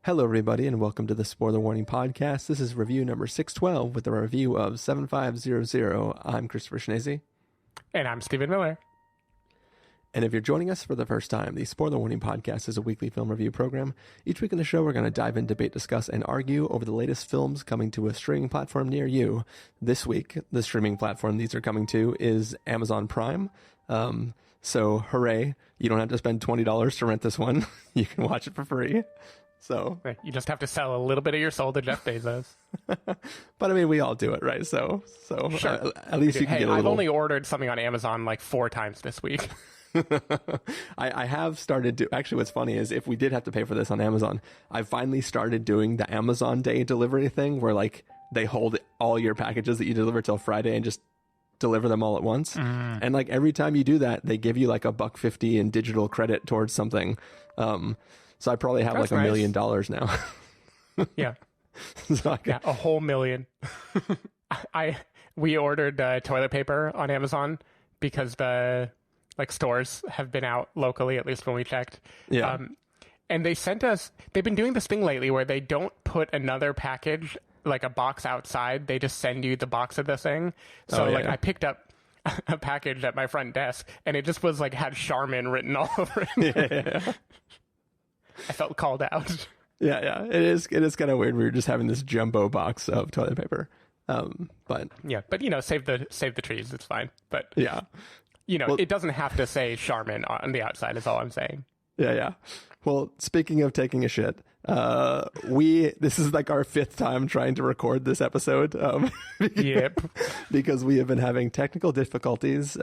Hello, everybody, and welcome to the Spoiler Warning Podcast. This is review number 612 with a review of 7500. I'm Christopher Schnese. And I'm Stephen Miller. And if you're joining us for the first time, the Spoiler Warning Podcast is a weekly film review program. Each week in the show, we're going to dive in, debate, discuss, and argue over the latest films coming to a streaming platform near you. This week, the streaming platform these are coming to is Amazon Prime. So, hooray, you don't have to spend $20 to rent this one. You can watch it for free. So you just have to sell a little bit of your soul to Jeff Bezos. But I mean, we all do it, right? So sure. At least you can get a little... I've only ordered something on Amazon like 4 times this week. I have started to... Actually, what's funny is if we did have to pay for this on Amazon, I finally started doing the Amazon Day delivery thing where like they hold all your packages that you deliver till Friday and just deliver them all at once. And like every time you do that, they give you like $1.50 in digital credit towards something. So I probably have like $1 million now. Yeah. So yeah, a whole million. We ordered toilet paper on Amazon because the stores have been out locally, at least when we checked. Yeah. And they've been doing this thing lately where they don't put another package, like a box outside. They just send you the box of the thing. So I picked up a package at my front desk and it just was like had Charmin written all over it. Yeah. I felt called out. Yeah. It is kind of weird. We were just having this jumbo box of toilet paper. But save the trees. It's fine. But yeah, it doesn't have to say Charmin on the outside is all I'm saying. Yeah. Well, speaking of taking a shit, this is like our 5th time trying to record this episode. Yep. Because we have been having technical difficulties.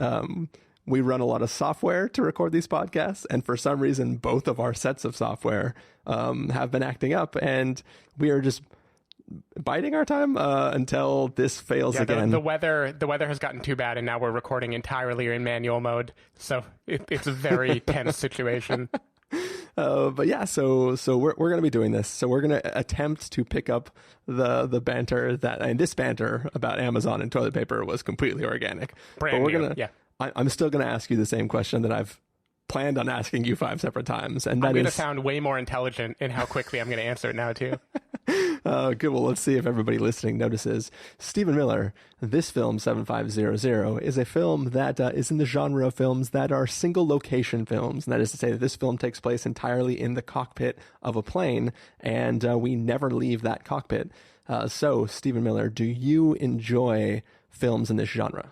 We run a lot of software to record these podcasts, and for some reason, both of our sets of software have been acting up, and we are just biding our time until this fails again. The weather has gotten too bad, and now we're recording entirely in manual mode, so it's a very tense situation. But yeah, so we're going to be doing this. So we're going to attempt to pick up the banter and this banter about Amazon and toilet paper was completely organic. Brand new. I'm still going to ask you the same question that I've planned on asking you 5 separate times. And I'm going to sound way more intelligent in how quickly I'm going to answer it now, too. Good. Well, let's see if everybody listening notices. Stephen Miller, this film, 7500, is a film that is in the genre of films that are single location films. And that is to say that this film takes place entirely in the cockpit of a plane, and we never leave that cockpit. So, Stephen Miller, do you enjoy films in this genre?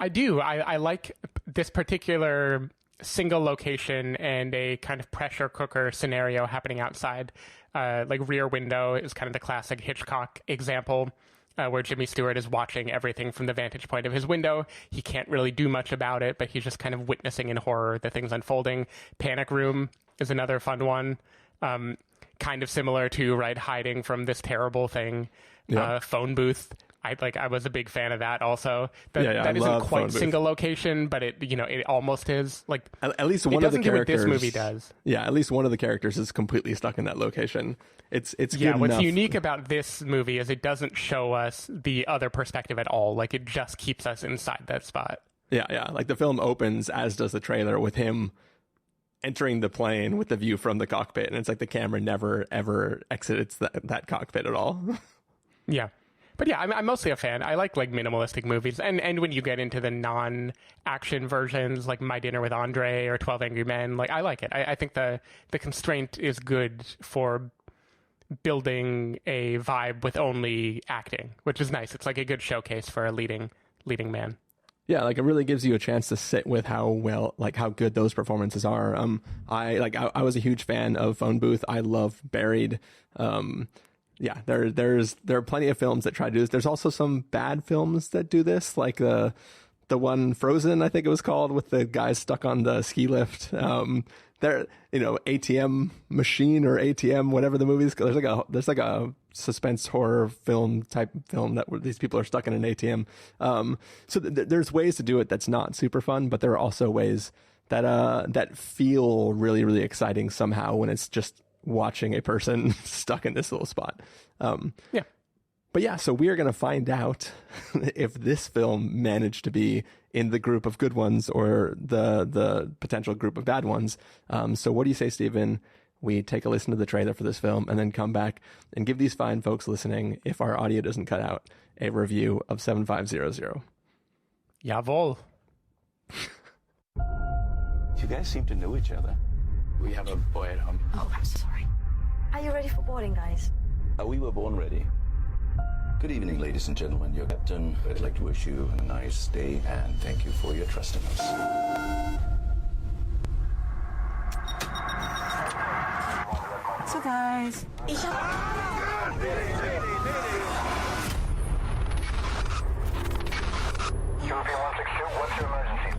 I do. I like this particular single location and a kind of pressure cooker scenario happening outside. Like Rear Window is kind of the classic Hitchcock example where Jimmy Stewart is watching everything from the vantage point of his window. He can't really do much about it, but he's just kind of witnessing in horror the things unfolding. Panic Room is another fun one. Kind of similar to, hiding from this terrible thing. Yeah. Phone Booth. I was a big fan of that also. That isn't quite single location, but it almost is. Like at least one of the characters. It doesn't do what this movie does. Yeah, at least one of the characters is completely stuck in that location. It's good enough. What's unique about this movie is it doesn't show us the other perspective at all. Like it just keeps us inside that spot. Yeah. Like the film opens, as does the trailer, with him entering the plane with the view from the cockpit, and it's like the camera never ever exits that cockpit at all. Yeah. But yeah, I'm mostly a fan. I like minimalistic movies. And when you get into the non-action versions, like My Dinner with Andre or 12 Angry Men, I like it. I think the constraint is good for building a vibe with only acting, which is nice. It's like a good showcase for a leading man. Yeah, it really gives you a chance to sit with how good those performances are. I was a huge fan of Phone Booth. I love Buried. Yeah, there are plenty of films that try to do this. There's also some bad films that do this, like the one Frozen, I think it was called, with the guys stuck on the ski lift. ATM Machine or ATM, whatever the movie is. There's like a suspense horror film type film that where these people are stuck in an ATM. So there's ways to do it that's not super fun, but there are also ways that feel really, really exciting somehow when it's just watching a person stuck in this little spot. Yeah. But yeah, so we are going to find out if this film managed to be in the group of good ones or the potential group of bad ones. So what do you say, Stephen? we take a listen to the trailer for this film and then come back and give these fine folks listening, if our audio doesn't cut out, a review of 7500. Jawohl. You guys seem to know each other. We have a boy at home. Oh, I'm sorry. Are you ready for boarding, guys? We were born ready. Good evening, ladies and gentlemen. Your captain. I'd like to wish you a nice day and thank you for your trust in us. So, guys. European 162, what's your emergency?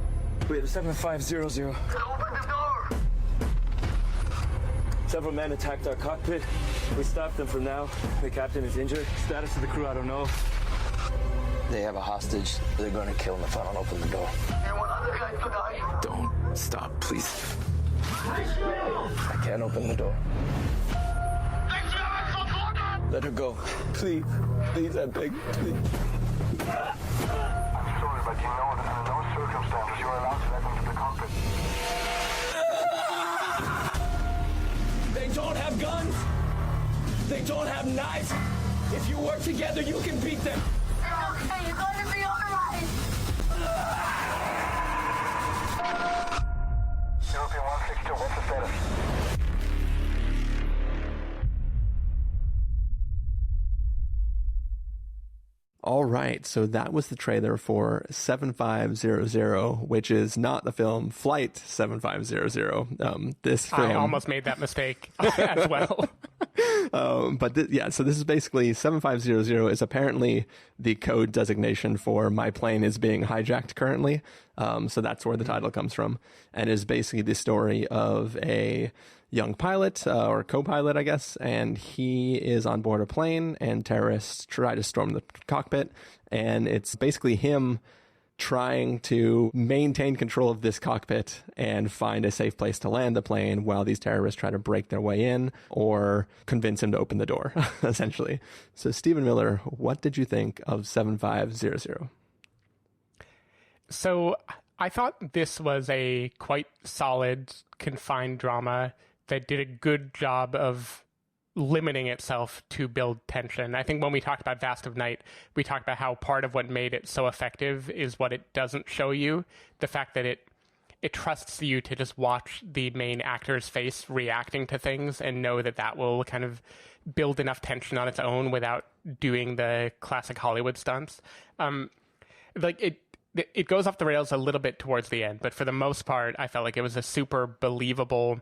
We have 7500. Open the door! Several men attacked our cockpit. We stopped them for now. The captain is injured. Status of the crew, I don't know. They have a hostage. They're going to kill him if I don't open the door. And one other guy to die. Don't stop, please. I can't open the door. Let her go. Please. Please, I beg. Please. I'm sorry, but you know that under no circumstances you are allowed to let them to the cockpit. They don't have guns. They don't have knives. If you work together, you can beat them. Okay, you're going to be alright. European 162, what's the status? All right, so that was the trailer for 7500, which is not the film Flight 7500. This film... I almost made that mistake as well. So this is basically 7500 is apparently the code designation for my plane is being hijacked currently. So that's where the title comes from, and is basically the story of a young pilot or co-pilot, I guess, and he is on board a plane and terrorists try to storm the cockpit, and it's basically him trying to maintain control of this cockpit and find a safe place to land the plane while these terrorists try to break their way in or convince him to open the door, essentially. So Stephen Miller, what did you think of 7500? So I thought this was a quite solid, confined drama that did a good job of limiting itself to build tension. I think when we talked about Vast of Night, we talked about how part of what made it so effective is what it doesn't show you. The fact that it trusts you to just watch the main actor's face reacting to things and know that that will kind of build enough tension on its own without doing the classic Hollywood stunts. It goes off the rails a little bit towards the end, but for the most part, I felt like it was a super believable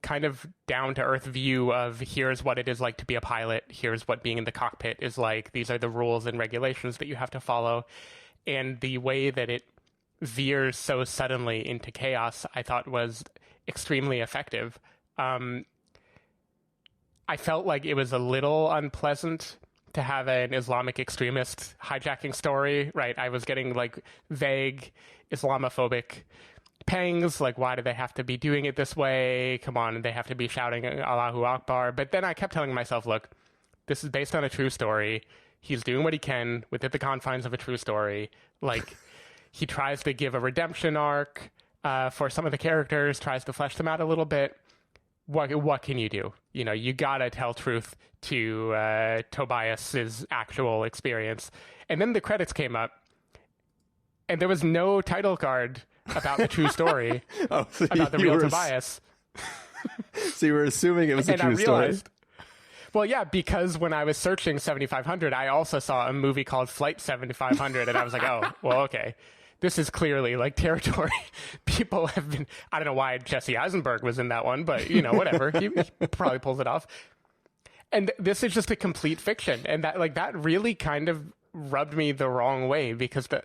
kind of down-to-earth view of here's what it is like to be a pilot, here's what being in the cockpit is like, these are the rules and regulations that you have to follow. And the way that it veers so suddenly into chaos, I thought was extremely effective. I felt like it was a little unpleasant to have an Islamic extremist hijacking story, right? I was getting like vague Islamophobic pangs, like why do they have to be doing it this way? Come on, they have to be shouting Allahu Akbar. But then I kept telling myself, look, this is based on a true story. He's doing what he can within the confines of a true story. Like, he tries to give a redemption arc for some of the characters, tries to flesh them out a little bit. What can you do? You know, you gotta tell truth to Tobias's actual experience. And then the credits came up, and there was no title card about the true story, so about the real Tobias. So you were assuming it was a true story. Well, yeah, because when I was searching 7500, I also saw a movie called Flight 7500, and I was like, oh, well, okay. This is clearly like territory. People have been, I don't know why Jesse Eisenberg was in that one, but you know, whatever. He probably pulls it off. And this is just a complete fiction. And that really kind of rubbed me the wrong way, because the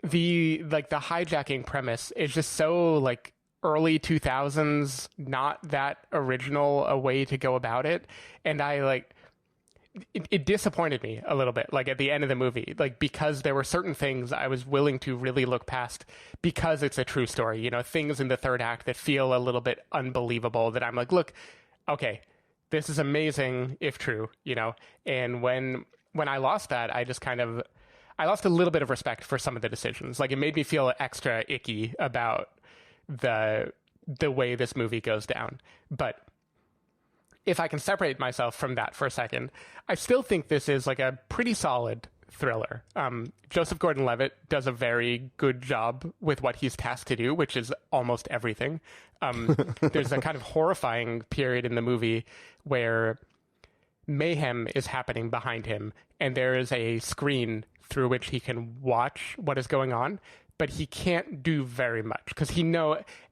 hijacking premise is just so like early 2000s, not that original a way to go about it. And it disappointed me a little bit, like at the end of the movie, like because there were certain things I was willing to really look past because it's a true story, you know, things in the third act that feel a little bit unbelievable that I'm like, look, okay, this is amazing if true, you know. And when I lost that, I lost a little bit of respect for some of the decisions. Like, it made me feel extra icky about the way this movie goes down. But if I can separate myself from that for a second, I still think this is like a pretty solid thriller. Joseph Gordon-Levitt does a very good job with what he's tasked to do, which is almost everything. There's a kind of horrifying period in the movie where mayhem is happening behind him, and there is a screen through which he can watch what is going on, but he can't do very much because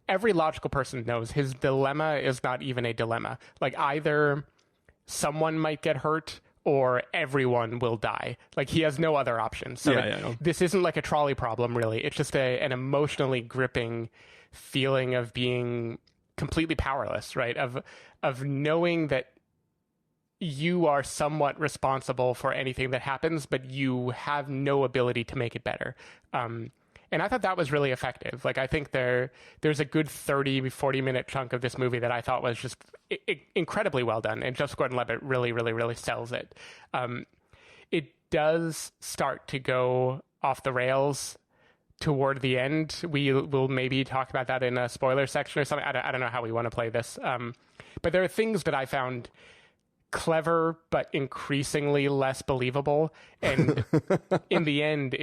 every logical person knows his dilemma is not even a dilemma. Like, either someone might get hurt or everyone will die. Like, he has no other option. So this isn't like a trolley problem, really. It's just an emotionally gripping feeling of being completely powerless, right? Of knowing that you are somewhat responsible for anything that happens, but you have no ability to make it better. And I thought that was really effective. Like, I think there's a good 30-40-minute chunk of this movie that I thought was just incredibly well done. And Joseph Gordon-Levitt really, really, really sells it. It does start to go off the rails toward the end. We will maybe talk about that in a spoiler section or something. I don't know how we want to play this. But there are things that I found clever but increasingly less believable. And in the end,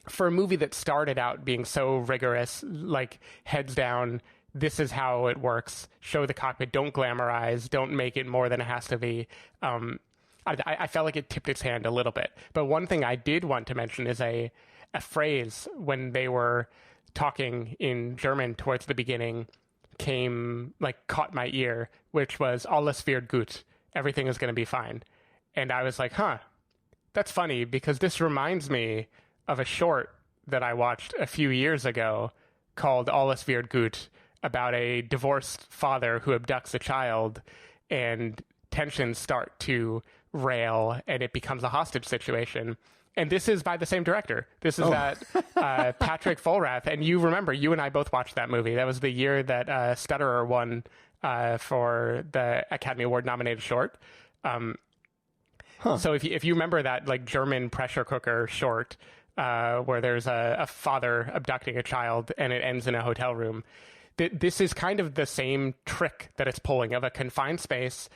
for a movie that started out being so rigorous, like heads down, this is how it works, show the cockpit, don't glamorize, don't make it more than it has to be. I felt like it tipped its hand a little bit. But one thing I did want to mention is a phrase when they were talking in German towards the beginning caught my ear, which was alles wird gut, everything is going to be fine. And I was like, that's funny, because this reminds me of a short that I watched a few years ago called Alles wird gut, about a divorced father who abducts a child, and tensions start to rail and it becomes a hostage situation. And this is by the same director. This is Patrick Vollrath. And you remember, you and I both watched that movie. That was the year that Stutterer won for the Academy Award nominated short. So if you remember that, like, German pressure cooker short, where there's a father abducting a child and it ends in a hotel room. This is kind of the same trick that it's pulling, of a confined space,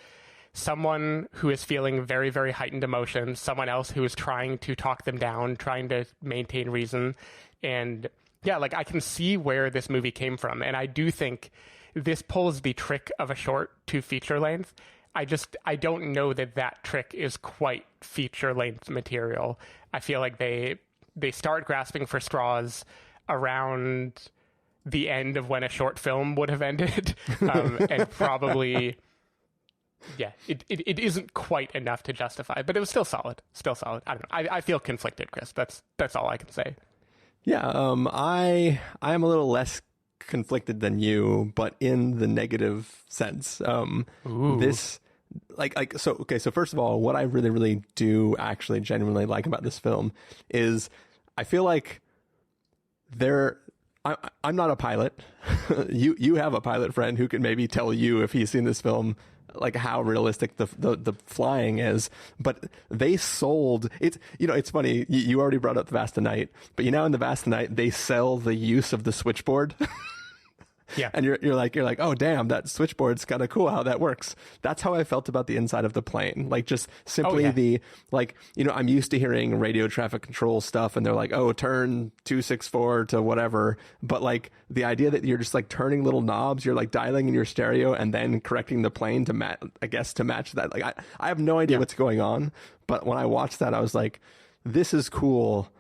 someone who is feeling very, very heightened emotions, someone else who is trying to talk them down, trying to maintain reason. And yeah, like, I can see where this movie came from. And I do think this pulls the trick of a short to feature length. I don't know that trick is quite feature length material. I feel like they start grasping for straws around the end of when a short film would have ended. And probably, it isn't quite enough to justify, but it was still solid. I don't know. I feel conflicted, Chris. That's all I can say. Yeah. I am a little less conflicted than you, but in the negative sense. This, so first of all, what I really, really do actually genuinely like about this film is I feel like I'm not a pilot. You have a pilot friend who can maybe tell you, if he's seen this film, like, how realistic the flying is. But they sold it. It's funny. You already brought up the Vast of Night, but in the Vast of Night, they sell the use of the switchboard. Yeah. And you're like, oh, damn, that switchboard's kind of cool how that works. That's how I felt about the inside of the plane. Like, just simply I'm used to hearing radio traffic control stuff, and they're like, oh, turn 264 to whatever. But like, the idea that you're just like turning little knobs, you're like dialing in your stereo and then correcting the plane to match that. Like, I have no idea what's going on. But when I watched that, I was like, this is cool.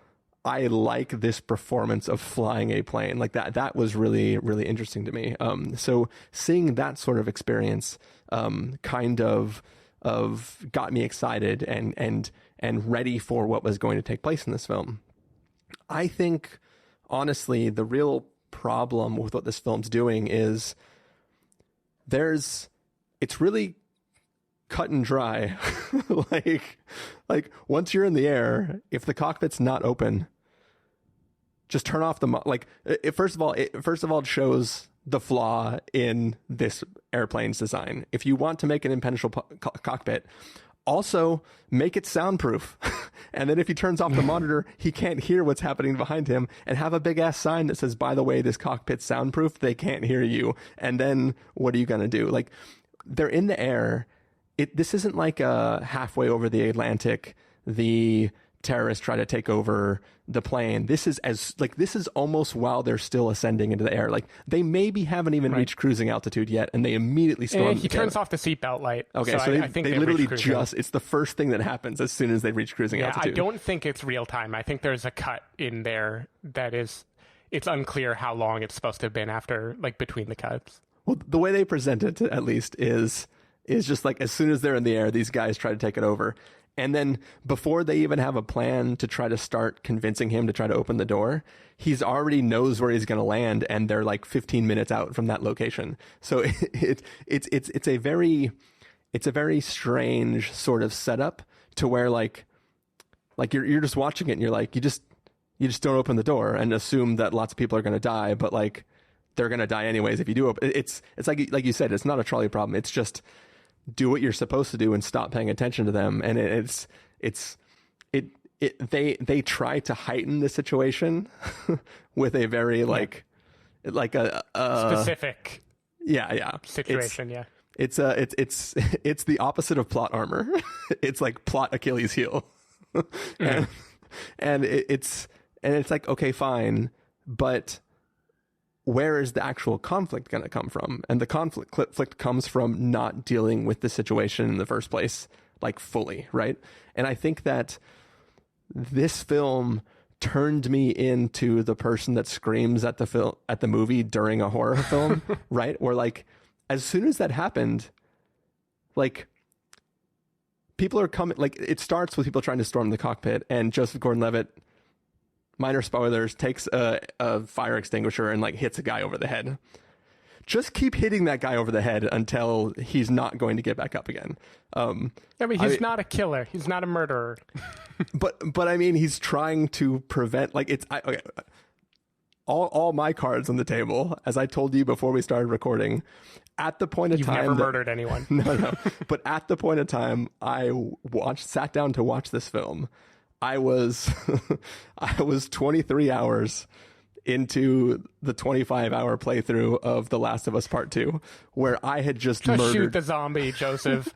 I like this performance of flying a plane. Like, that was really, really interesting to me. So seeing that sort of experience kind of got me excited and ready for what was going to take place in this film. I think, honestly, the real problem with what this film's doing is it's really cut and dry. like once you're in the air, if the cockpit's not open, just turn off first of all, it shows the flaw in this airplane's design. If you want to make an impenetrable cockpit, also make it soundproof. And then if he turns off the monitor, he can't hear what's happening behind him, and have a big ass sign that says, by the way, this cockpit's soundproof. They can't hear you. And then what are you going to do? Like, they're in the air. This isn't like halfway over the Atlantic, the terrorists try to take over the plane. This is almost while they're still ascending into the air. Like, they maybe haven't even reached cruising altitude yet, and they immediately storm. He turns off the seatbelt light. Okay, so I think they literally it's the first thing that happens as soon as they reach cruising altitude. I don't think it's real time. I think there's a cut in there that is, it's unclear how long it's supposed to have been after, like, between the cuts. Well, the way they present it, at least, is just like as soon as they're in the air, these guys try to take it over. And then before they even have a plan to try to start convincing him to try to open the door, he's already knows where he's going to land, and they're like 15 minutes out from that location. So it's a very strange sort of setup to where like you're just watching it and you're like, you just don't open the door and assume that lots of people are going to die, but like they're going to die anyways if you do open. It's like you said, it's not a trolley problem. It's just do what you're supposed to do and stop paying attention to them. And they try to heighten the situation with a very like a specific situation. It's It's the opposite of plot armor. It's like plot Achilles heel. and it's like, okay, fine, but where is the actual conflict going to come from? And the conflict comes from not dealing with the situation in the first place, like fully, right? And I think that this film turned me into the person that screams at the movie during a horror film, right? Where like, as soon as that happened, like people are coming, like it starts with people trying to storm the cockpit, and Joseph Gordon-Levitt, minor spoilers, takes a fire extinguisher and like hits a guy over the head. Just keep hitting that guy over the head until he's not going to get back up again. He's not a killer. He's not a murderer. but I mean, he's trying to prevent, like, okay. All my cards on the table, as I told you before we started recording, at the point of You've time... never murdered anyone. No. But at the point of time I sat down to watch this film, I was 23 hours into the 25-hour playthrough of The Last of Us Part 2, where I had just murdered... shoot the zombie, Joseph.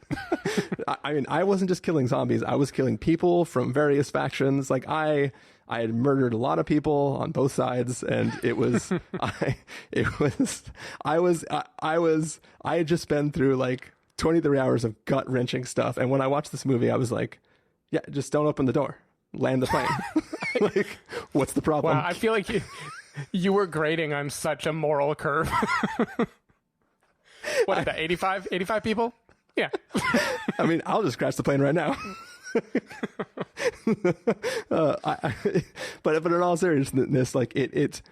I mean, I wasn't just killing zombies. I was killing people from various factions. Like, I had murdered a lot of people on both sides, and I had just been through like 23 hours of gut-wrenching stuff. And when I watched this movie, I was like, yeah, just don't open the door. Land the plane. Like, what's the problem? Wow, I feel like you were grading on such a moral curve. What is that, 85 people? Yeah. I mean, I'll just crash the plane right now. But in all seriousness, like it's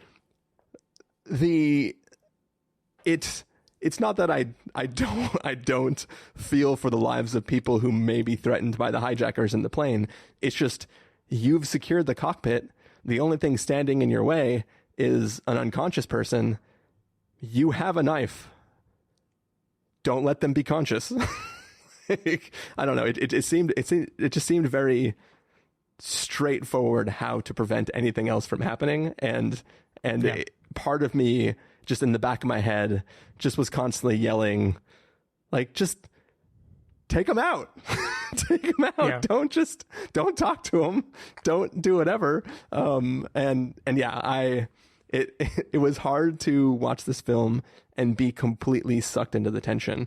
not that I don't feel for the lives of people who may be threatened by the hijackers in the plane. It's just, you've secured the cockpit. The only thing standing in your way is an unconscious person. You have a knife. Don't let them be conscious. I don't know. It just seemed very straightforward how to prevent anything else from happening. And part of me, just in the back of my head, just was constantly yelling, like, just take him out. Take him out. Yeah. Don't talk to him. Don't do whatever. It was hard to watch this film and be completely sucked into the tension,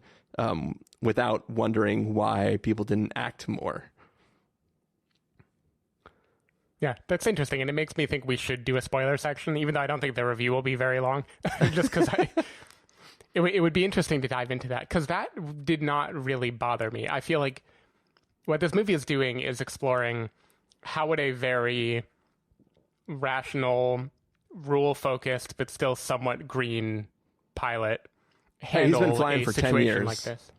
without wondering why people didn't act more. Yeah, that's interesting, and it makes me think we should do a spoiler section, even though I don't think the review will be very long, just because it would be interesting to dive into that, because that did not really bother me. I feel like what this movie is doing is exploring how would a very rational, rule-focused, but still somewhat green pilot handle he's been flying a for situation 10 years. like this.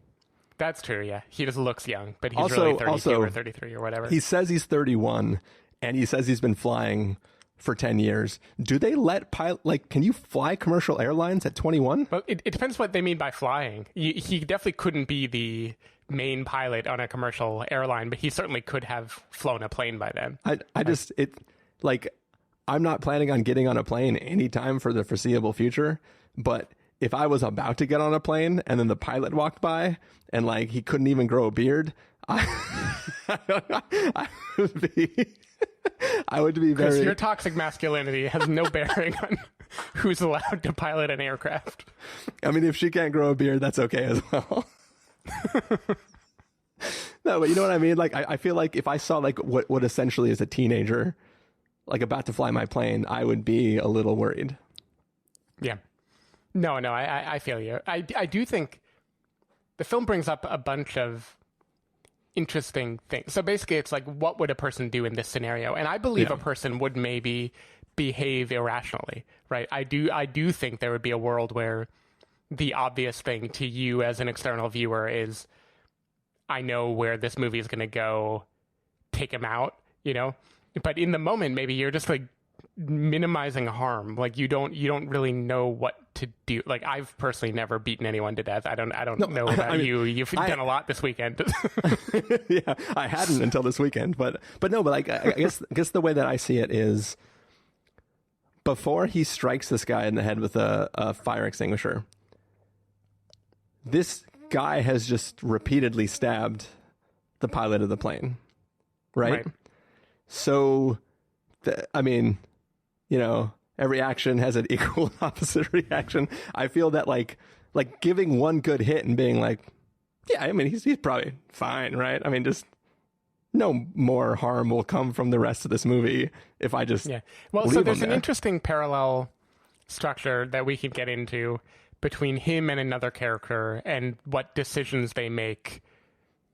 That's true, yeah. He just looks young, but he's Also- really 32 also, or 33 or whatever. He says he's 31, and he says he's been flying for 10 years. Do they let can you fly commercial airlines at 21? Well, it depends what they mean by flying. He definitely couldn't be the main pilot on a commercial airline, but he certainly could have flown a plane by then. I'm not planning on getting on a plane anytime for the foreseeable future, but if I was about to get on a plane and then the pilot walked by and like he couldn't even grow a beard, I would be very. Chris, your toxic masculinity has no bearing on who's allowed to pilot an aircraft. I mean, if she can't grow a beard, that's okay as well. No, but you know what I mean? Like, I feel like if I saw like what essentially is a teenager, like about to fly my plane, I would be a little worried. Yeah. No, I feel you. I do think the film brings up a bunch of interesting things. So basically it's like, what would a person do in this scenario? And I believe a person would maybe behave irrationally, right? I do think there would be a world where the obvious thing to you as an external viewer is, I know where this movie is going to go, take him out, you know? But in the moment, maybe you're just like minimizing harm. Like you don't really know what to do. Like I've personally never betten anyone to death. I don't know about you. You've done a lot this weekend. Yeah, I hadn't until this weekend, but no, but like I guess the way that I see it is, before he strikes this guy in the head with a fire extinguisher, this guy has just repeatedly stabbed the pilot of the plane, right? So, I mean, you know, every action has an equal and opposite reaction. I feel that like giving one good hit and being like, yeah, I mean, he's probably fine, right? I mean, just no more harm will come from the rest of this movie if I just Well, so there's an interesting parallel structure that we could get into between him and another character and what decisions they make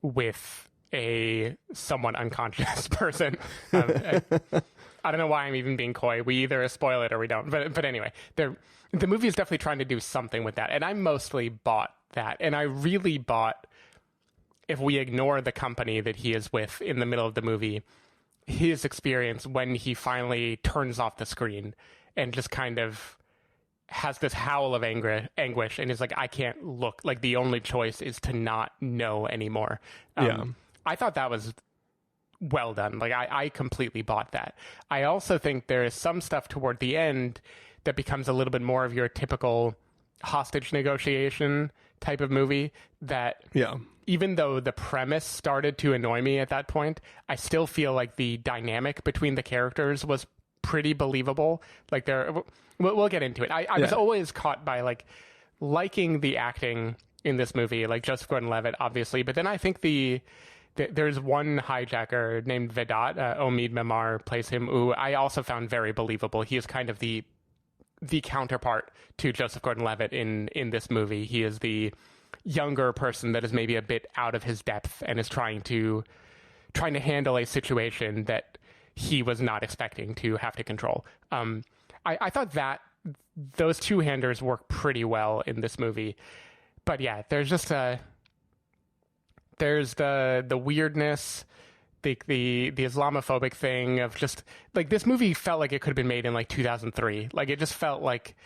with a somewhat unconscious person. I don't know why I'm even being coy. We either spoil it or we don't. But anyway, the movie is definitely trying to do something with that. And I mostly bought that. And I really bought, if we ignore the company that he is with in the middle of the movie, his experience when he finally turns off the screen and just kind of has this howl of anguish and is like, I can't look. Like the only choice is to not know anymore. I thought that was well done. Like I completely bought that. I also think there is some stuff toward the end that becomes a little bit more of your typical hostage negotiation type of movie that even though the premise started to annoy me at that point, I still feel like the dynamic between the characters was pretty believable. Like we'll get into it. I was always caught by like liking the acting in this movie, like Joseph Gordon-Levitt, obviously. But then I think there's one hijacker named Vedat, Omid Memar plays him, who I also found very believable. He is kind of the counterpart to Joseph Gordon-Levitt in this movie. He is the younger person that is maybe a bit out of his depth and is trying to handle a situation that he was not expecting to have to control. I thought that those two-handers work pretty well in this movie. But yeah, there's just there's the weirdness, the Islamophobic thing of just like this movie felt like it could have been made in like 2003. Like it just felt like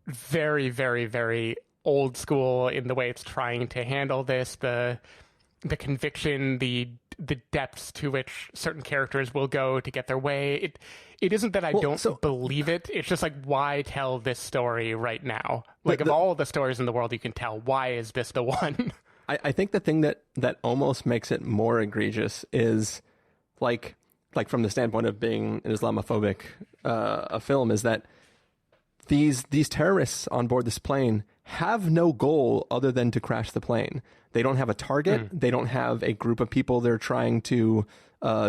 very, very, very old school in the way it's trying to handle this, the conviction, the depths to which certain characters will go to get their way. It isn't that I don't believe it. It's just like, why tell this story right now? Like of all the stories in the world you can tell, why is this the one? I think the thing that almost makes it more egregious is like from the standpoint of being an Islamophobic a film is that these terrorists on board this plane have no goal other than to crash the plane. They don't have a target. They don't have a group of people they're trying to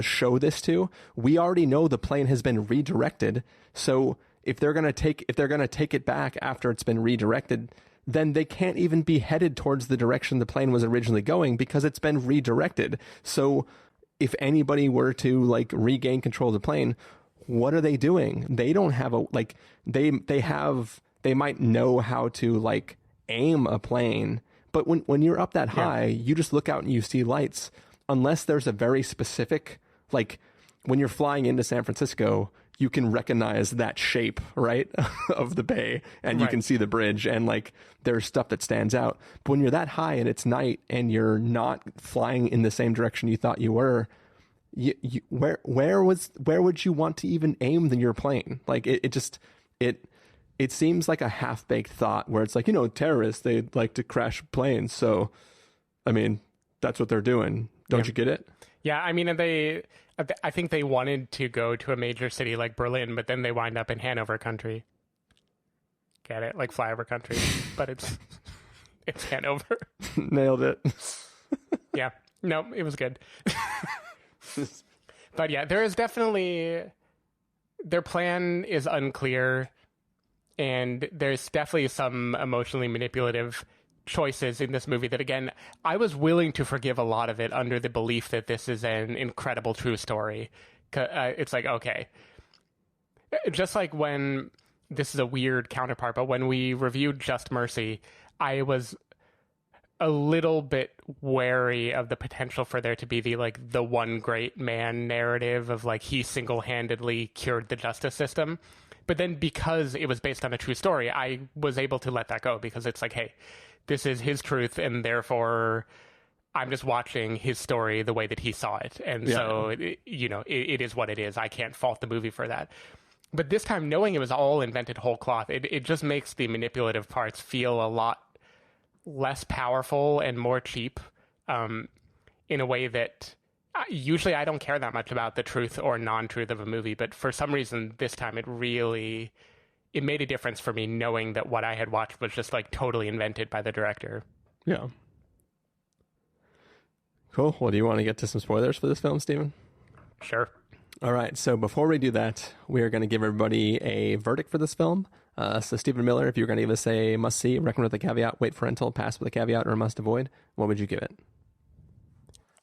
show this to. We already know the plane has been redirected. So if they're gonna take it back after it's been redirected, then they can't even be headed towards the direction the plane was originally going because it's been redirected. So if anybody were to like regain control of the plane, what are they doing? They don't have they might know how to like aim a plane, but when you're up that high, you just look out and you see lights. Unless there's a very specific, like when you're flying into San Francisco, you can recognize that shape, right, of the bay, and you can see the bridge, and like there's stuff that stands out. But when you're that high and it's night and you're not flying in the same direction you thought you were, where would you want to even aim your plane? Like it it seems like a half-baked thought where it's like, terrorists, they like to crash planes. So, I mean, that's what they're doing. Don't you get it? Yeah, I mean, I think they wanted to go to a major city like Berlin, but then they wind up in Hanover country. Get it? Like flyover country, but it's Hanover. Nailed it. Yeah. No, it was good. But yeah, there is definitely, their plan is unclear, and there's definitely some emotionally manipulative choices in this movie that, again, I was willing to forgive a lot of it under the belief that this is an incredible true story. It's like, okay. Just like when, this is a weird counterpart, but when we reviewed Just Mercy, I was a little bit wary of the potential for there to be the one great man narrative of like he single-handedly cured the justice system. But then because it was based on a true story, I was able to let that go because it's like, hey, this is his truth, and therefore I'm just watching his story the way that he saw it. And so, it is what it is. I can't fault the movie for that. But this time, knowing it was all invented whole cloth, it just makes the manipulative parts feel a lot less powerful and more cheap, in a way that usually I don't care that much about the truth or non-truth of a movie. But for some reason, this time it made a difference for me knowing that what I had watched was just like totally invented by the director. Yeah. Cool. Well, do you want to get to some spoilers for this film, Stephen? Sure. All right. So before we do that, we are going to give everybody a verdict for this film. So Stephen Miller, if you're going to give us a must-see, recommend with a caveat, wait for rental, pass with a caveat, or must avoid, what would you give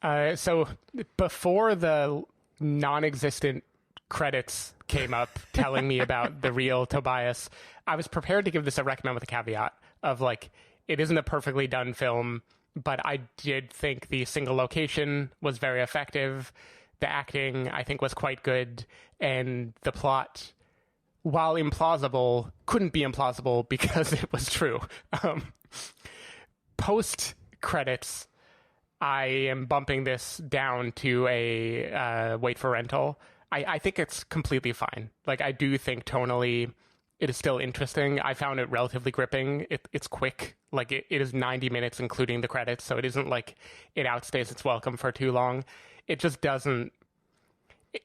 it? So before the non-existent credits came up telling me about the real Tobias, I was prepared to give this a recommend with a caveat of like, it isn't a perfectly done film, but I did think the single location was very effective. The acting, I think, was quite good. And the plot, while implausible, couldn't be implausible because it was true. Post-credits, I am bumping this down to a wait for rental. I think it's completely fine. Like, I do think tonally it is still interesting. I found it relatively gripping. It's quick. Like, it is 90 minutes, including the credits, so it isn't like it outstays its welcome for too long. It just doesn't...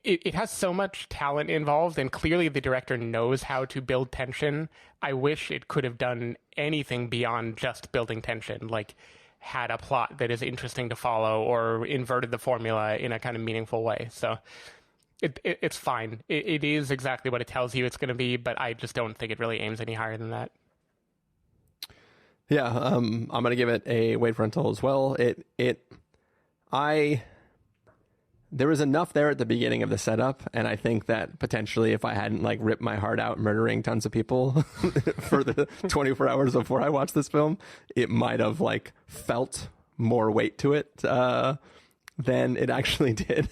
It has so much talent involved, and clearly the director knows how to build tension. I wish it could have done anything beyond just building tension, like had a plot that is interesting to follow or inverted the formula in a kind of meaningful way. So it's fine. It is exactly what it tells you it's going to be, but I just don't think it really aims any higher than that. Yeah, I'm going to give it a wait for rental as well. There was enough there at the beginning of the setup, and I think that potentially if I hadn't like ripped my heart out murdering tons of people for the 24 hours before I watched this film, it might have like felt more weight to it than it actually did.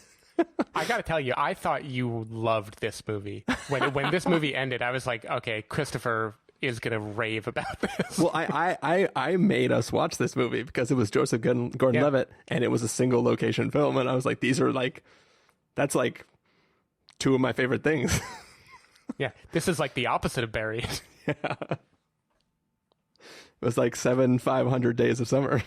I gotta tell you, I thought you loved this movie. When this movie ended, I was like, okay, Christopher is gonna rave about this. Well, I made us watch this movie because it was Joseph Gordon-Levitt, and it was a single location film, and I was like, that's like two of my favorite things. Yeah, this is like the opposite of Buried. Yeah. It was like 500 days of summer.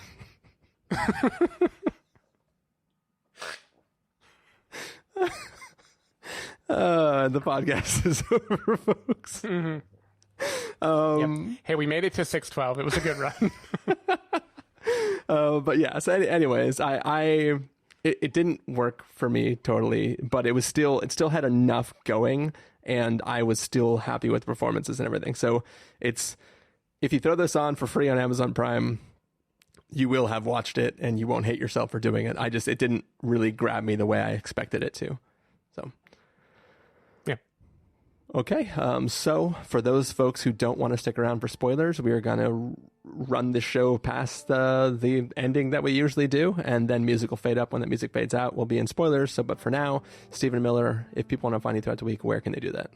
The podcast is over, folks. Mm-hmm. Yep. Hey, we made it to 612. It was a good run. But yeah, so anyways, it didn't work for me totally, but it still had enough going, and I was still happy with the performances and everything. So if you throw this on for free on Amazon Prime, you will have watched it and you won't hate yourself for doing it. It didn't really grab me the way I expected it to. So okay, so for those folks who don't want to stick around for spoilers, we are going to run the show past the ending that we usually do, and then music will fade up. When the music fades out, we'll be in spoilers. But for now, Stephen Miller, if people want to find you throughout the week, where can they do that?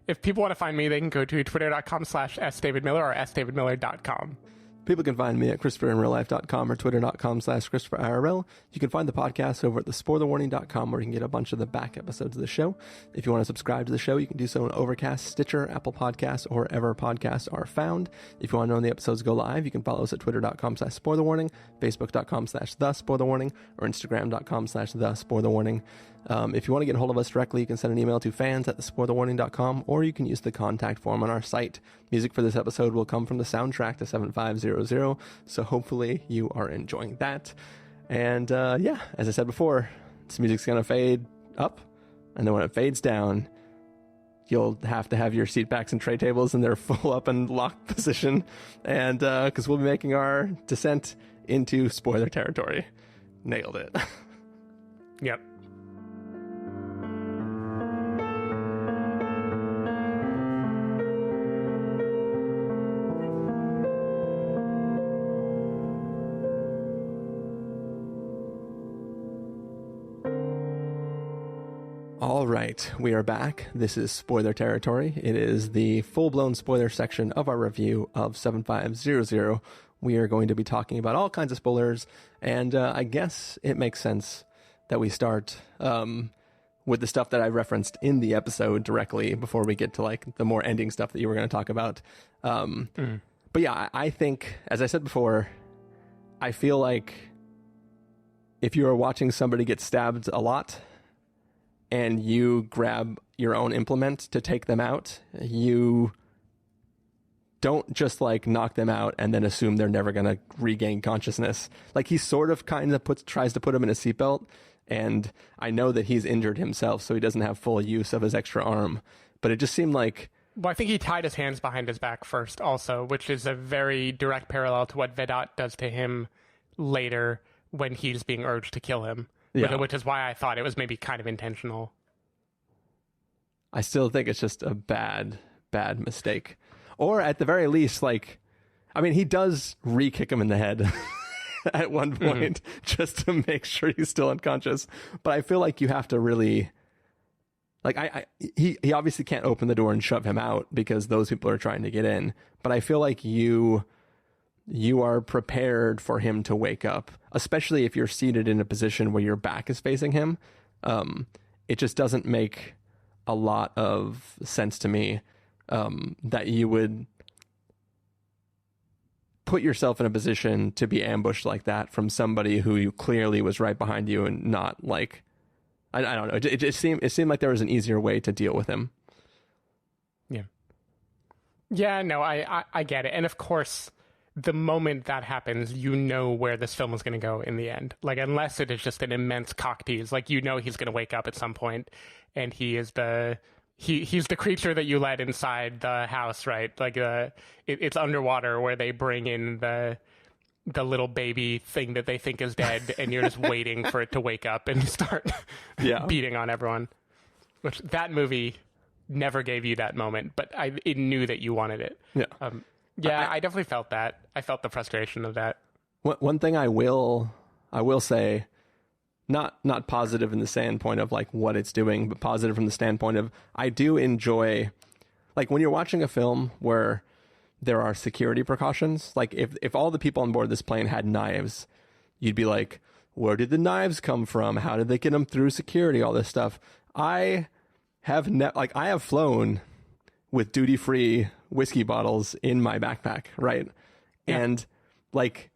If people want to find me, they can go to twitter.com/sdavidmiller or sdavidmiller.com. People can find me at ChristopherInRealLife.com or Twitter.com/ChristopherIRL. You can find the podcast over at thespoilerwarning.com, where you can get a bunch of the back episodes of the show. If you want to subscribe to the show, you can do so on Overcast, Stitcher, Apple Podcasts, or wherever podcasts are found. If you want to know when the episodes go live, you can follow us at Twitter.com/SpoilerWarning, Facebook.com/TheSpoilerWarning, or Instagram.com/TheSpoilerWarning. If you want to get a hold of us directly, you can send an email to fans@thespoilerwarning.com, or you can use the contact form on our site. Music for this episode will come from the soundtrack to 7500, so hopefully you are enjoying that. And as I said before, this music's going to fade up, and then when it fades down, you'll have to have your seat backs and tray tables in their full up and locked position, and because we'll be making our descent into spoiler territory. Nailed it. Yep. All right, we are back. This is Spoiler Territory. It is the full-blown spoiler section of our review of 7500. We are going to be talking about all kinds of spoilers, and I guess it makes sense that we start with the stuff that I referenced in the episode directly before we get to like the more ending stuff that you were going to talk about. But yeah, I think, as I said before, I feel like if you are watching somebody get stabbed a lot, and you grab your own implement to take them out, you don't just like knock them out and then assume they're never going to regain consciousness. Like he sort of kind of tries to put him in a seatbelt, and I know that he's injured himself, so he doesn't have full use of his extra arm. But it just seemed like... Well, I think he tied his hands behind his back first also, which is a very direct parallel to what Vedat does to him later when he's being urged to kill him. Yeah. Which is why I thought it was maybe kind of intentional. I still think it's just a bad mistake. Or at the very least, like, I mean, he does re-kick him in the head at one point just to make sure he's still unconscious. But I feel like you have to really, like, he obviously can't open the door and shove him out because those people are trying to get in. But I feel like you are prepared for him to wake up, especially if you're seated in a position where your back is facing him. It just doesn't make a lot of sense to me that you would put yourself in a position to be ambushed like that from somebody who you clearly was right behind you and not like, I don't know. It seemed like there was an easier way to deal with him. Yeah. Yeah, no, I get it. And of course, the moment that happens, you know where this film is going to go in the end. Like, unless it is just an immense cock tease, like, you know he's going to wake up at some point, and he is he's the creature that you let inside the house, right? Like, it's underwater where they bring in the little baby thing that they think is dead, and you're just waiting for it to wake up and start beating on everyone. Which, that movie never gave you that moment, but it knew that you wanted it. Yeah. Yeah, I definitely felt that. I felt the frustration of that. One thing I will say, not positive in the standpoint of like what it's doing, but positive from the standpoint of I do enjoy, like when you're watching a film where there are security precautions, like if all the people on board this plane had knives, you'd be like, where did the knives come from? How did they get them through security? All this stuff. I have flown with duty-free whiskey bottles in my backpack, right? Yeah. And like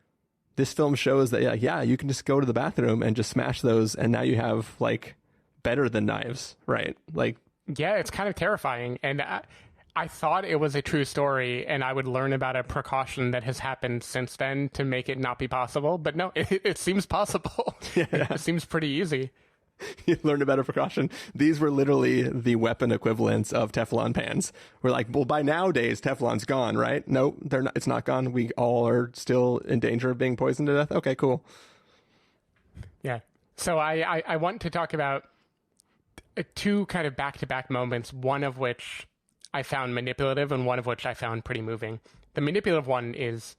this film shows that you can just go to the bathroom and just smash those, and now you have like better than knives, right? Like, yeah, it's kind of terrifying. And I thought it was a true story, and I would learn about a precaution that has happened since then to make it not be possible. But no, it seems possible. Yeah. It seems pretty easy. You learned about a precaution. These were literally the weapon equivalents of Teflon pans. We're like, well, by nowadays, Teflon's gone, right? No, they're not. It's not gone. We all are still in danger of being poisoned to death. Okay, cool. Yeah. So I want to talk about two kind of back-to-back moments, one of which I found manipulative and one of which I found pretty moving. The manipulative one is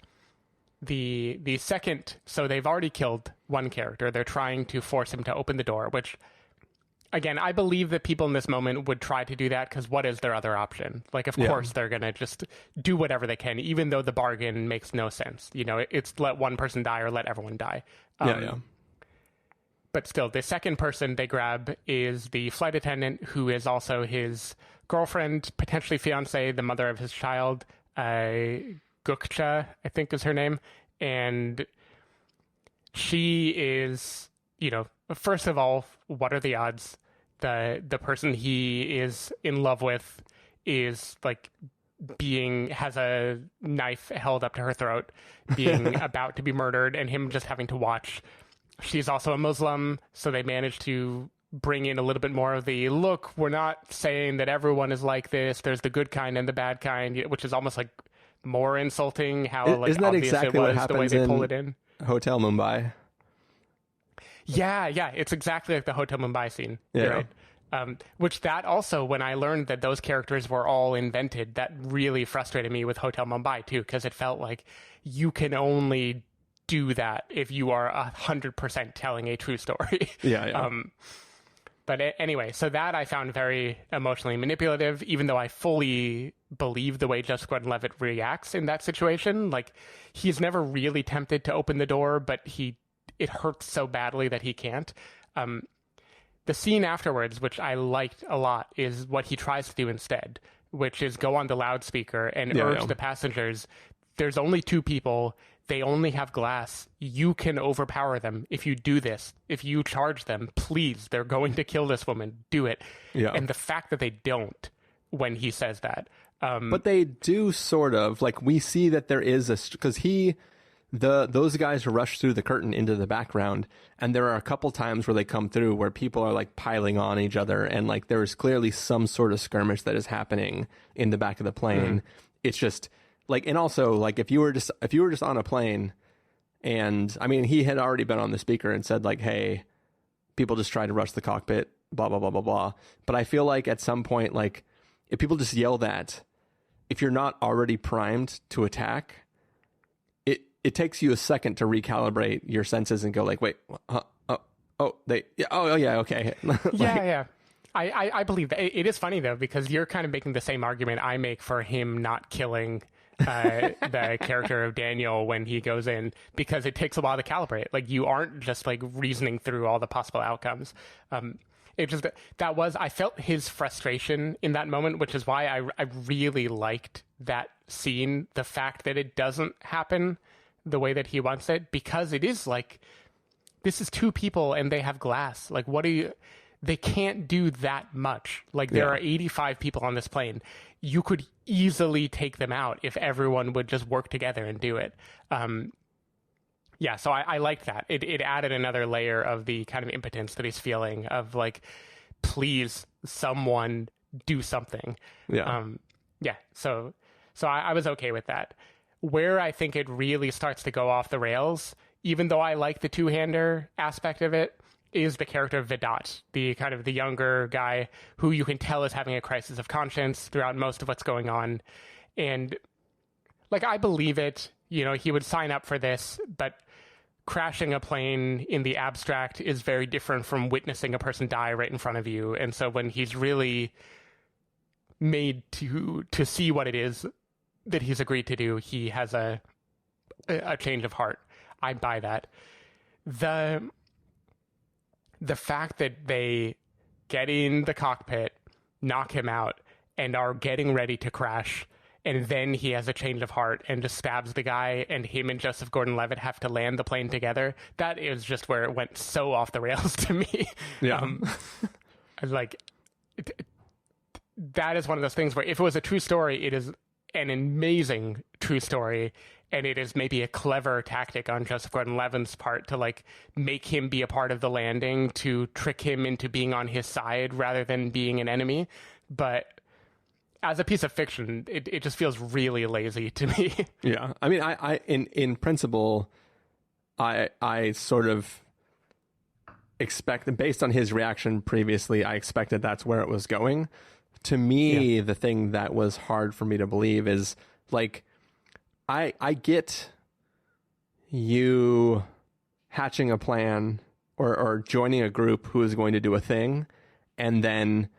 the second. So they've already killed one character. They're trying to force him to open the door, which again, I believe that people in this moment would try to do that because what is their other option? Like, of course, they're going to just do whatever they can, even though the bargain makes no sense. You know, it's let one person die or let everyone die. But still, the second person they grab is the flight attendant, who is also his girlfriend, potentially fiance, the mother of his child, Gukcha, I think is her name. And she is, you know, first of all, what are the odds? The person he is in love with is like has a knife held up to her throat, being about to be murdered, and him just having to watch. She's also a Muslim, so they managed to bring in a little bit more of the, look, we're not saying that everyone is like this. There's the good kind and the bad kind, which is almost like more insulting how like isn't that obvious exactly it was what happens the way they pull it in. Hotel Mumbai? Yeah, it's exactly like the Hotel Mumbai scene. Yeah. You're right. Which that also, when I learned that those characters were all invented, that really frustrated me with Hotel Mumbai too, because it felt like you can only do that if you are 100% telling a true story. But anyway, so that I found very emotionally manipulative, even though I fully believe the way Joseph Gordon-Levitt reacts in that situation. Like, he's never really tempted to open the door, but it hurts so badly that he can't. The scene afterwards, which I liked a lot, is what he tries to do instead, which is go on the loudspeaker and urge the passengers, there's only two people, they only have glass, you can overpower them if you do this. If you charge them, please, they're going to kill this woman, do it. And the fact that they don't when he says that. But they do sort of, like, we see that there is because those guys rush through the curtain into the background, and there are a couple times where they come through where people are like piling on each other, and like there's clearly some sort of skirmish that is happening in the back of the plane. It's just like, and also like if you were just on a plane, and I mean, he had already been on the speaker and said like, hey, people just try to rush the cockpit, blah blah blah blah blah. But I feel like at some point, like if people just yell that, if you're not already primed to attack, it takes you a second to recalibrate your senses and go like, wait, okay. I believe that. It is funny though, because you're kind of making the same argument I make for him not killing the character of Daniel when he goes in, because it takes a while to calibrate. Like, you aren't just like reasoning through all the possible outcomes. I felt his frustration in that moment, which is why I really liked that scene. The fact that it doesn't happen the way that he wants it, because it is like, this is two people and they have glass. Like, they can't do that much. Like, there are 85 people on this plane. You could easily take them out if everyone would just work together and do it. So I liked that. It added another layer of the kind of impotence that he's feeling of like, please, someone do something. So I was okay with that. Where I think it really starts to go off the rails, even though I like the two-hander aspect of it, is the character of Vedat, the kind of the younger guy who you can tell is having a crisis of conscience throughout most of what's going on. And like, I believe it, you know, he would sign up for this, but crashing a plane in the abstract is very different from witnessing a person die right in front of you. And so when he's really made to see what it is that he's agreed to do, he has a change of heart. I buy that. The fact that they get in the cockpit, knock him out, and are getting ready to crash, and then he has a change of heart and just stabs the guy, and him and Joseph Gordon-Levitt have to land the plane together, that is just where it went so off the rails to me. That is one of those things where if it was a true story, it is an amazing true story, and it is maybe a clever tactic on Joseph Gordon-Levitt's part to like make him be a part of the landing, to trick him into being on his side rather than being an enemy. But as a piece of fiction, it just feels really lazy to me. Yeah. I mean, I in principle, I sort of expect, based on his reaction previously, I expected that's where it was going. To me, the thing that was hard for me to believe is like, I get you hatching a plan or joining a group who is going to do a thing, and then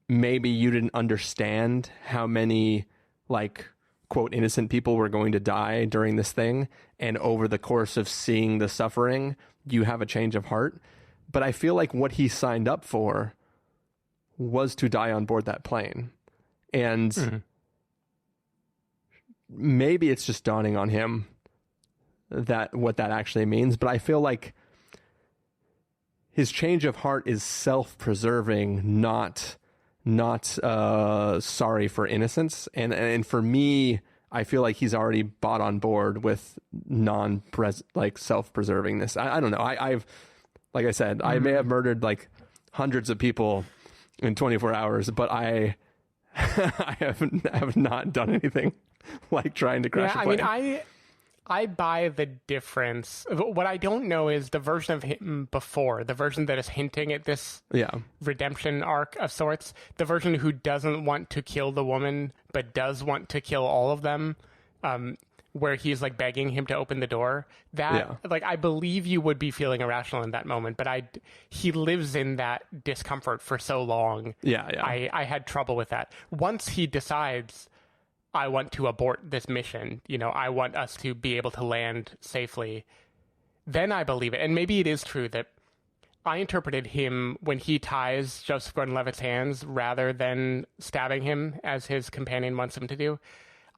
maybe you didn't understand how many, like, quote, innocent people were going to die during this thing, and over the course of seeing the suffering, you have a change of heart. But I feel like what he signed up for was to die on board that plane. And maybe it's just dawning on him that what that actually means. But I feel like his change of heart is self-preserving, not sorry for innocence. And for me, I feel like he's already bought on board with self-preservingness. I don't know. I've like I said, I may have murdered like hundreds of people in 24 hours, but I have not done anything like trying to crash a plane. I mean, I buy the difference. What I don't know is the version of him before, the version that is hinting at this redemption arc of sorts, the version who doesn't want to kill the woman but does want to kill all of them, where he's like begging him to open the door. Like, I believe you would be feeling irrational in that moment, but he lives in that discomfort for so long. I had trouble with that. Once he decides, I want to abort this mission, I want us to be able to land safely, then I believe it. And maybe it is true that I interpreted him when he ties Joseph Gordon-Levitt's hands rather than stabbing him as his companion wants him to do.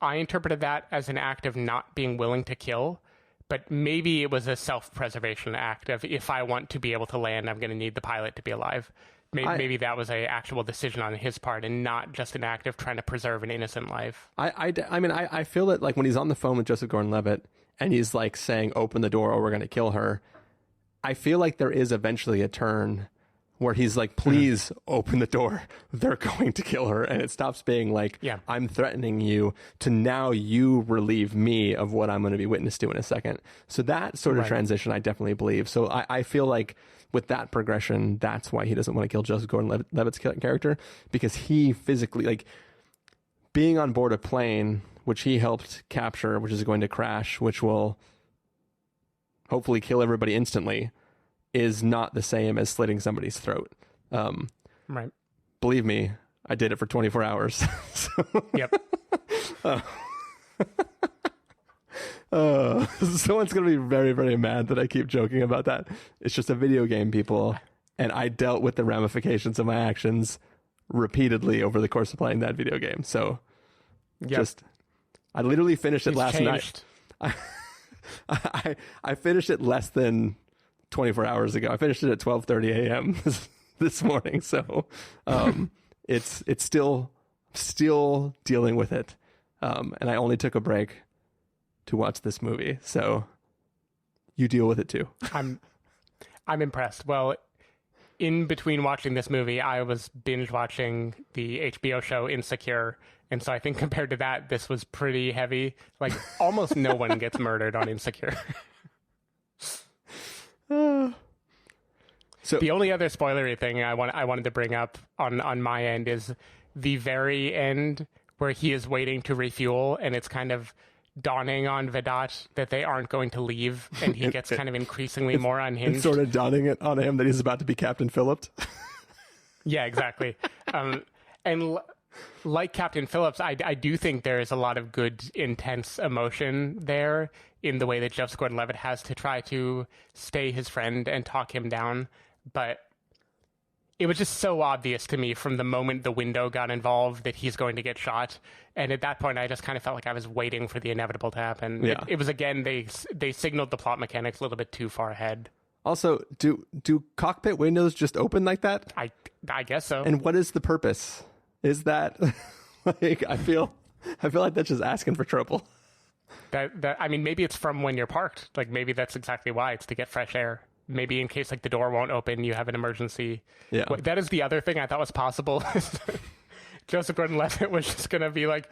I interpreted that as an act of not being willing to kill, but maybe it was a self-preservation act of, if I want to be able to land, I'm going to need the pilot to be alive. Maybe that was an actual decision on his part and not just an act of trying to preserve an innocent life. I mean, I feel that, like, when he's on the phone with Joseph Gordon-Levitt and he's like saying, open the door or we're going to kill her, I feel like there is eventually a turn where he's like, please open the door. They're going to kill her. And it stops being like, I'm threatening you, to now you relieve me of what I'm going to be witness to in a second. So that sort of transition, I definitely believe. So I feel like with that progression, that's why he doesn't want to kill Joseph Gordon-Levitt's character, because he physically, like, being on board a plane, which he helped capture, which is going to crash, which will hopefully kill everybody instantly, is not the same as slitting somebody's throat. Right. Believe me, I did it for 24 hours. Yep. Someone's going to be very, very mad that I keep joking about that. It's just a video game, people. And I dealt with the ramifications of my actions repeatedly over the course of playing that video game. So I literally finished it last night. I finished it less than 24 hours ago. I finished it at 12:30 a.m. this morning. So it's still dealing with it. And I only took a break to watch this movie. So you deal with it too. I'm impressed. Well, in between watching this movie, I was binge watching the HBO show Insecure. And so I think compared to that, this was pretty heavy. Like, almost no one gets murdered on Insecure. So the only other spoilery thing I wanted to bring up on my end is the very end, where he is waiting to refuel, and it's kind of dawning on Vedat that they aren't going to leave, and he gets kind of increasingly more unhinged. It's sort of dawning it on him that he's about to be Captain Phillips. Yeah, exactly. And like Captain Phillips, I do think there is a lot of good, intense emotion there in the way that Joseph Gordon-Levitt has to try to stay his friend and talk him down. But it was just so obvious to me from the moment the window got involved that he's going to get shot. And at that point, I just kind of felt like I was waiting for the inevitable to happen. Yeah. It was, again, they signaled the plot mechanics a little bit too far ahead. Also, do cockpit windows just open like that? I guess so. And what is the purpose? Is that like, I feel like that's just asking for trouble. That I mean, maybe it's from when you're parked. Like, maybe that's exactly why. It's to get fresh air. Maybe in case, like, the door won't open, you have an emergency. Yeah. That is the other thing I thought was possible. Joseph Gordon-Levitt was just going to be like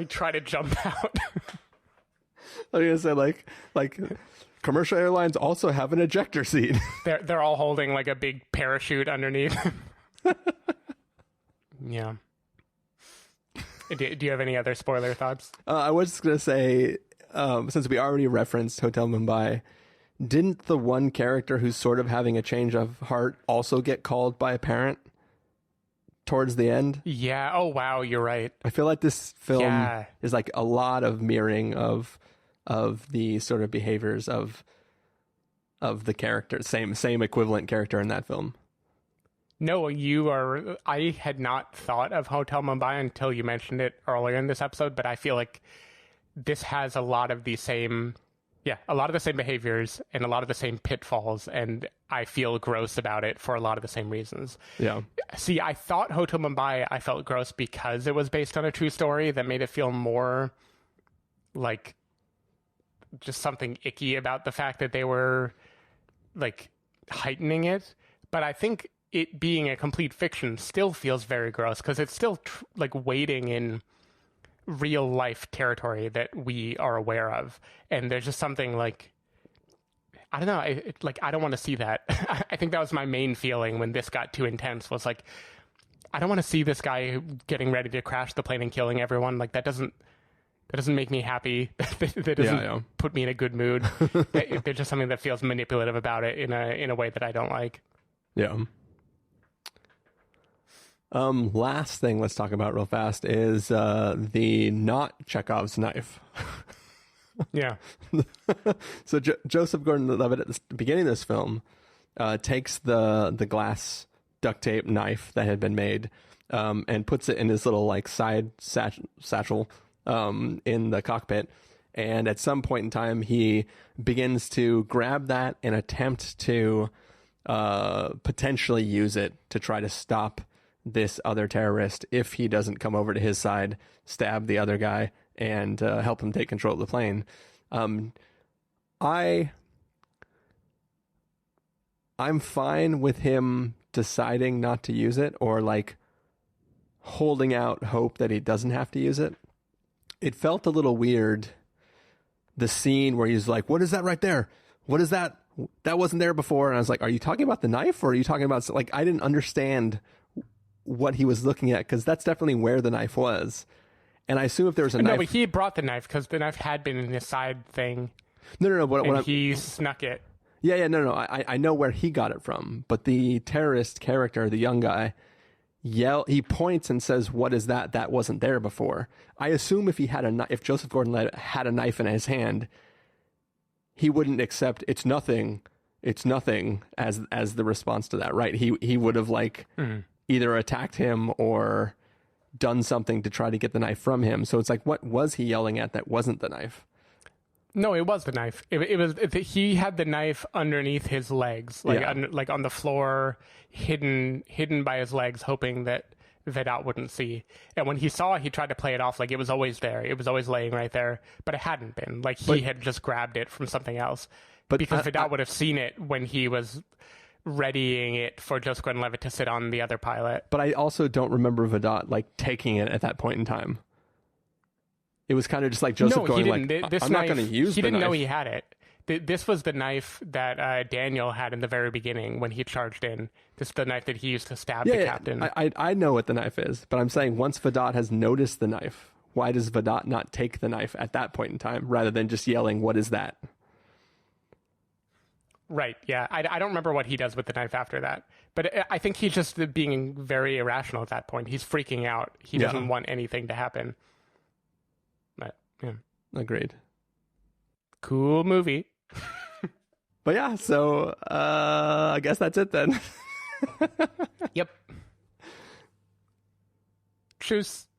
try to jump out. I was going to say, like commercial airlines also have an ejector seat. They're all holding like a big parachute underneath. Yeah. Do you have any other spoiler thoughts? I was just going to say, since we already referenced Hotel Mumbai, didn't the one character who's sort of having a change of heart also get called by a parent towards the end. Yeah. Oh, wow. You're right. I feel like this film is like a lot of mirroring of the sort of behaviors of the character, same equivalent character in that film. No, I had not thought of Hotel Mumbai until you mentioned it earlier in this episode, but I feel like this has a lot of the same behaviors and a lot of the same pitfalls, and I feel gross about it for a lot of the same reasons. Yeah. See, I thought Hotel Mumbai, I felt gross because it was based on a true story that made it feel more like just something icky about the fact that they were like heightening it. But I think it being a complete fiction still feels very gross because it's still like wading in real life territory that we are aware of, and there's just something like, I don't know, I don't want to see that. I think that was my main feeling when this got too intense, was like, I don't want to see this guy getting ready to crash the plane and killing everyone. Like that doesn't make me happy. that doesn't put me in a good mood. There's just something that feels manipulative about it in a way that I don't like. Yeah. Last thing let's talk about real fast is the not Chekhov's knife. Yeah. So Joseph Gordon-Levitt at the beginning of this film takes the glass duct tape knife that had been made and puts it in his little like side satchel in the cockpit. And at some point in time, he begins to grab that and attempt to potentially use it to try to stop this other terrorist if he doesn't come over to his side, stab the other guy, and help him take control of the plane. I'm fine with him deciding not to use it, or like holding out hope that he doesn't have to use it. It felt a little weird, the scene where he's like, what is that right there? What is that? That wasn't there before. And I was like, are you talking about the knife, or are you talking about, like, I didn't understand what he was looking at, because that's definitely where the knife was. And I assume if there was a knife... No, but he brought the knife because the knife had been in his side thing. No. He snuck it. Yeah, no. I know where he got it from. But the terrorist character, the young guy, he points and says, what is that? That wasn't there before. I assume if Joseph Gordon-Levitt had a knife in his hand, he wouldn't accept it's nothing as the response to that, right? He would have either attacked him or done something to try to get the knife from him. So it's like, what was he yelling at that wasn't the knife? No, it was the knife. He had the knife underneath his legs, on the floor, hidden by his legs, hoping that Vedat wouldn't see. And when he saw, he tried to play it off like it was always there. It was always laying right there, but it hadn't been. Like he had just grabbed it from something else. But because Vedat would have seen it when he was readying it for Joseph Gordon-Levitt to sit on the other pilot. But I also don't remember Vedat taking it at that point in time. It was kind of just like Joseph going I'm not going to use the knife. He didn't know he had it. This was the knife that Daniel had in the very beginning when he charged in. This is the knife that he used to stab the captain. I know what the knife is, but I'm saying once Vedat has noticed the knife, why does Vedat not take the knife at that point in time rather than just yelling, what is that? Right, yeah. I don't remember what he does with the knife after that. But I think he's just being very irrational at that point. He's freaking out. He doesn't want anything to happen. But, yeah. Agreed. Cool movie. But yeah, so I guess that's it then. Yep. Tschüss.